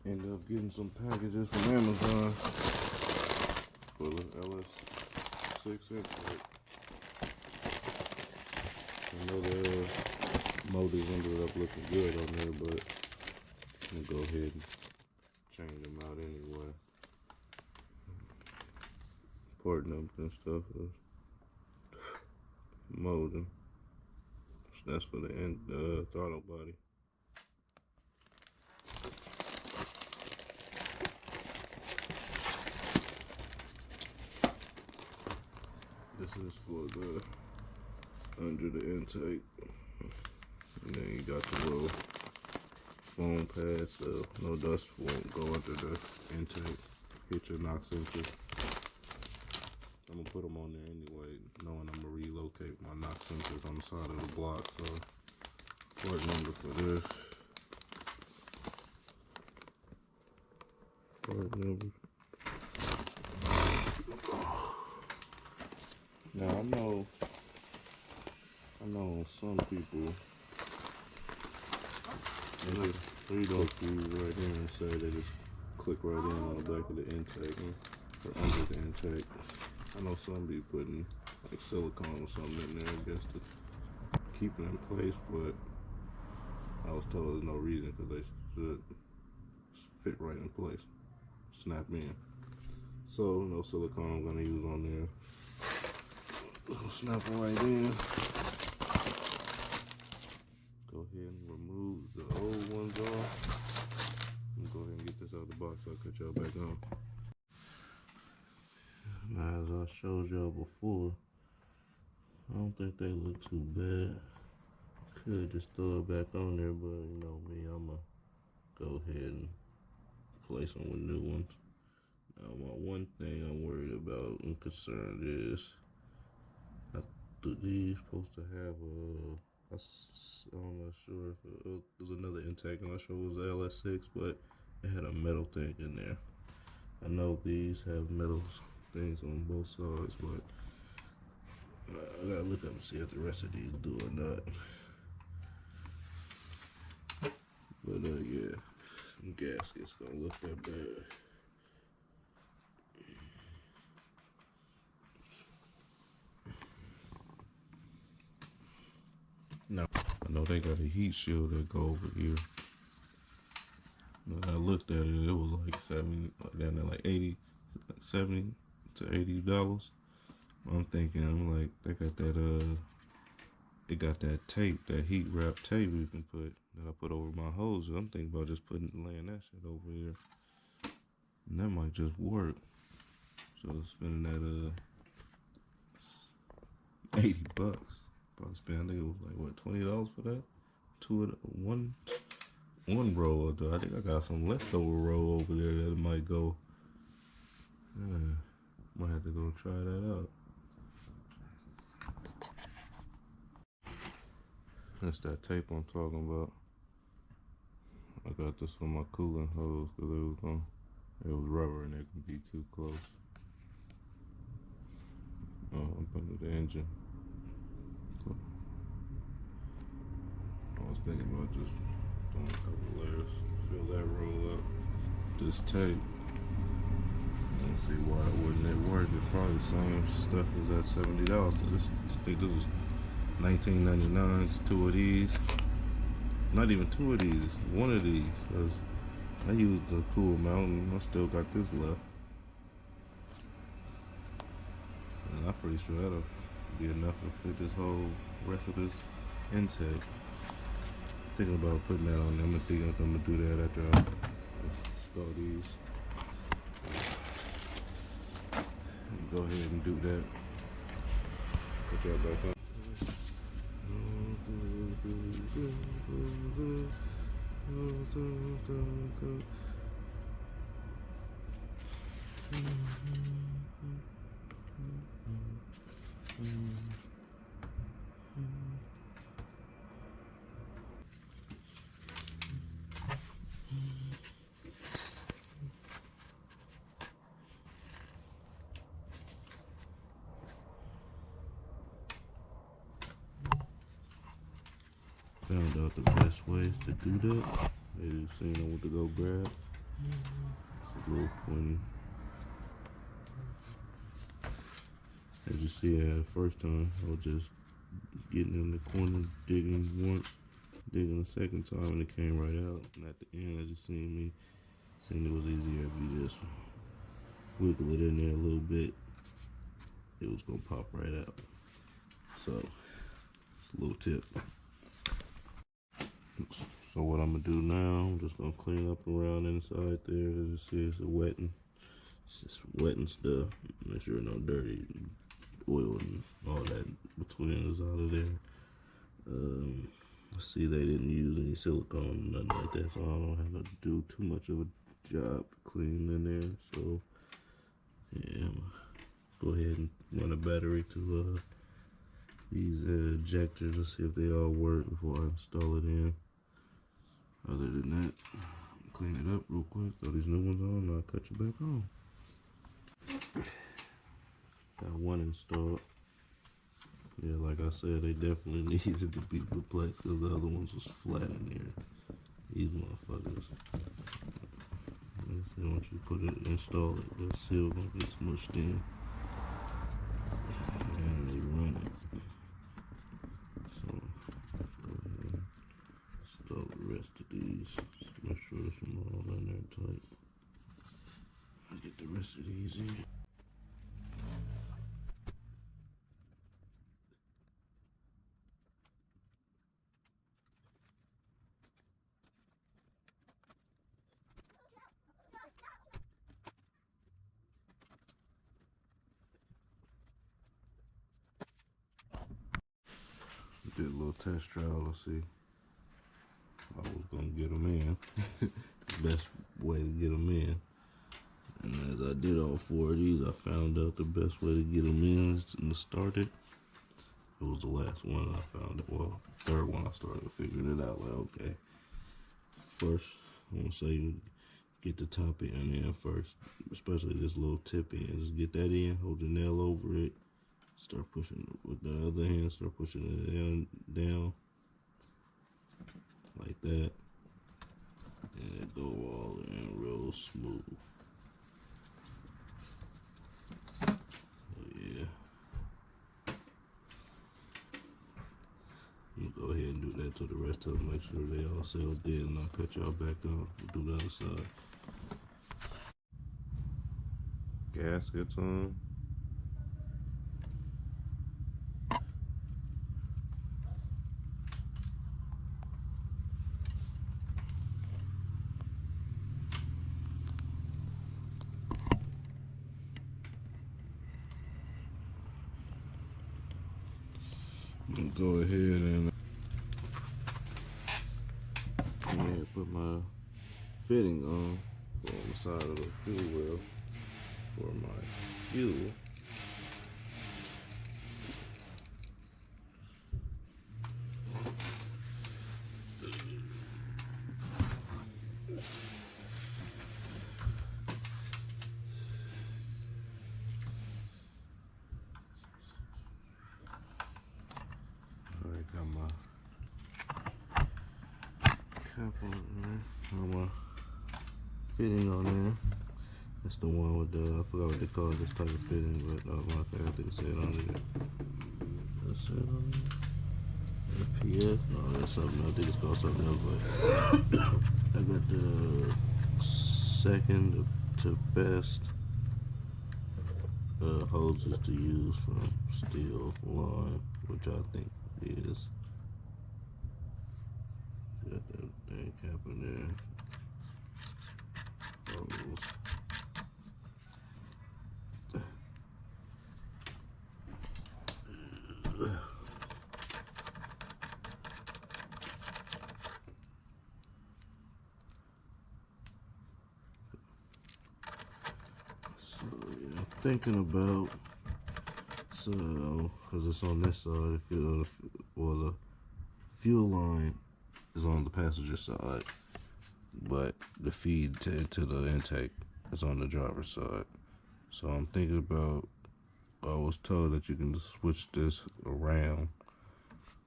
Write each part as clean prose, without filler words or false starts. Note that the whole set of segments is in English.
Ended up getting some packages from Amazon for the LS6 intake. I know the moldings ended up looking good on there, but I'm gonna go ahead and change them out anyway. Porting them and stuff was molding. So that's for the end throttle body. This is for the under the intake, and then you got the little foam pad, so no dust won't go under the intake, hit your knock sensors. I'm gonna put them on there anyway, knowing I'm gonna relocate my knock sensors on the side of the block. So port number for this, port number. Now I know some people, they don't do right here and say they just click right in on the back of the intake or under the intake. I know some be putting like silicone or something in there, I guess, to keep it in place, but I was told there's no reason because they should fit right in place, snap in. So no silicone I'm gonna use on there. So snap it right in. Go ahead and remove the old ones off. I'm gonna go ahead and get this out of the box so I'll cut y'all back on. Now, as I showed y'all before, I don't think they look too bad. Could just throw it back on there, but you know me, I'm gonna go ahead and place them with new ones. Now, my one thing I'm worried about and concerned is, these supposed to have I'm not sure if it was another intake. I'm not sure it was the LS6, but it had a metal thing in there. I know these have metal things on both sides, but I gotta look up and see if the rest of these do or not. But yeah, some gaskets don't look that bad. No, I know they got a heat shield that go over here. When I looked at it, it was like like 80, 70 to $80. I'm thinking, they got that it got that tape, that heat wrap tape you can put that I put over my hose. I'm thinking about just laying that shit over here, and that might just work. So spending that $80. Probably spend, I think it was like what, $20 for that? One roll. I think I got some leftover roll over there that might go. Yeah, might have to go try that out. That's that tape I'm talking about. I got this on my coolant hose because it was rubber and it can be too close. I'm under the engine. I was thinking about just doing a couple layers, fill that roll up, this tape. Let's see why wouldn't it work. It's probably the same stuff as that $70. I think this is $19.99. It's two of these. Not even two of these. One of these. Cause I used the cool amount and I still got this left. And I'm pretty sure that'll be enough to fit this whole rest of this intake. Thinking about putting that on there. I'm gonna do that after I install these. Go ahead and do that. Put y'all back on. Found out the best ways to do that. They just seen what to go grab. It's a little pointy. As you see, the first time, I was just getting in the corner, digging once, digging the second time, and it came right out. And at the end, as you seen it was easier if you just wiggle it in there a little bit. It was gonna pop right out. So, it's a little tip. So what I'm gonna do now, I'm just gonna clean up around inside there. As you see, it's wetting. It's just wetting stuff. Make sure no dirty oil and all that between is out of there. I see they didn't use any silicone or nothing like that, so I don't have to do too much of a job to clean in there. So yeah, I'm gonna go ahead and run a battery to these ejectors to see if they all work before I install it in. Other than that, clean it up real quick, throw these new ones on, and I'll cut you back on. Got one installed. Yeah, like I said, they definitely needed to be replaced because the other ones was flat in there. These motherfuckers. Like I said, once you install it, the seal gonna get smushed in. And they run it. So, let's go ahead and install the rest of these. Just make sure it's all in there tight. I'll get the rest of these in. Did a little test trial to see I was gonna get them in. The best way to get them in. And as I did all four of these, I found out the best way to get them in is to start it. It was the last one I found it. Well, third one I started figuring it out. Like, okay, first I'm gonna say you get the top end in first, especially this little tip end. Just get that in, hold your nail over it, start pushing with the other hand, start pushing it down like that, and it go all in real smooth. So yeah, I'm gonna go ahead and do that to the rest of them, make sure they all sealed in, and I'll cut y'all back on. We'll do the other side. Gaskets on. Go ahead and put my fitting on the side of the fuel well for my fuel. Alright, got my cap on there, got my fitting on there. That's the one with the, I forgot what they call this type of fitting, but my favorite, I think it said on it. That's it on there. FPS? No, that's something, I think it's called something else, but I got the second to best hoses to use from Steel Line, which I think is. Got that dang cap in there. Hose. So yeah, I'm thinking about, so because it's on this side, the fuel line is on the passenger side, but the feed to the intake is on the driver's side. So I'm thinking about, I was told that you can just switch this around,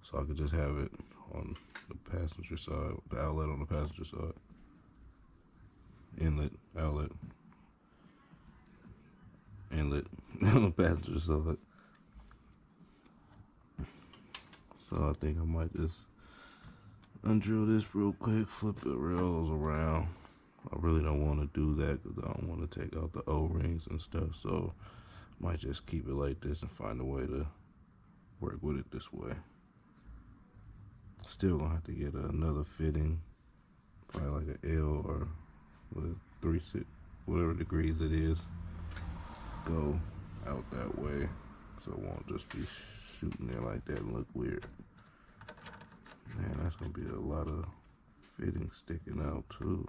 so I could just have it on the passenger side, the outlet on the passenger side. inlet, outlet, inlet on the passenger side. So I think I might just undrill this real quick, flip the rails around. I really don't want to do that because I don't want to take out the O-rings and stuff, so I might just keep it like this and find a way to work with it this way. Still gonna have to get another fitting, probably like an L or whatever degrees it is, go out that way so it won't just be shooting there like that and look weird. Man, that's gonna be a lot of fitting sticking out too.